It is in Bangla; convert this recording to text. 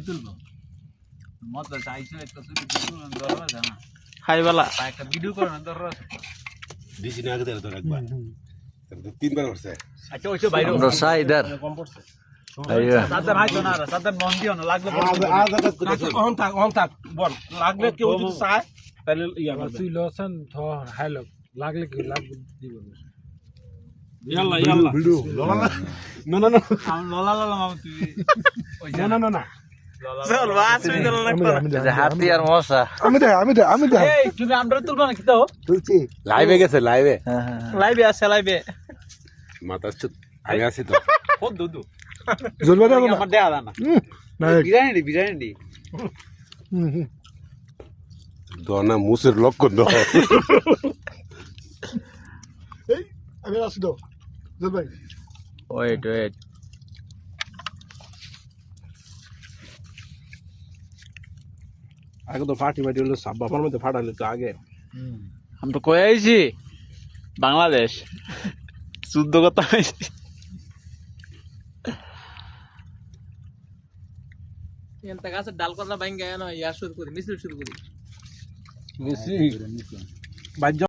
তুলবো মত চাইছিল একটা ছবি তুলবো দরকার জানা হাই বালা একটা ভিডিও করো না দরকার দিছি না আগে তো একবার তিনবার করছে আচ্ছা ওইসব বাইরে আমরা সাইদার কম পড়ছে আইয়া সাদার হাইতো না সাদার মন দিও না লাগলে অন থাক বল লাগলে কেউ যদি চায় তাহলে ইয়া করবে তুই লসন ধর হাইলো লাগলে কি লাগ দিব ইয়াল্লা ইয়াল্লা না না না আমি ললা ললা মাম তুই না না না না চল বাস হই গেল না হাতি আর মশা আমি দে এই তুমি আমরা তুলবা না কি তো তুলছি লাইভে গেছে লাইভে লাইভে আছে লাইভে মাথা চুপ আগে আসি তো ও দুদু জলবা দাও না আমার দেয়া না না বিরিয়ানি দনা মুসের লক্ষণ দাও এই আমি আসি দাও জলবাই ওয়েট ওয়েট আগে তো ফাটি ফাটি হলো সাব বাবার মধ্যে ফাটালে তো আগে আমরা কই আইছি বাংলাদেশ যুদ্ধ কথা হইছে এনতা গাছের ডাল করলা বাইঙ্গা না ইয়া শুরু করি মিছিল শুরু করি মিছি বাজ্য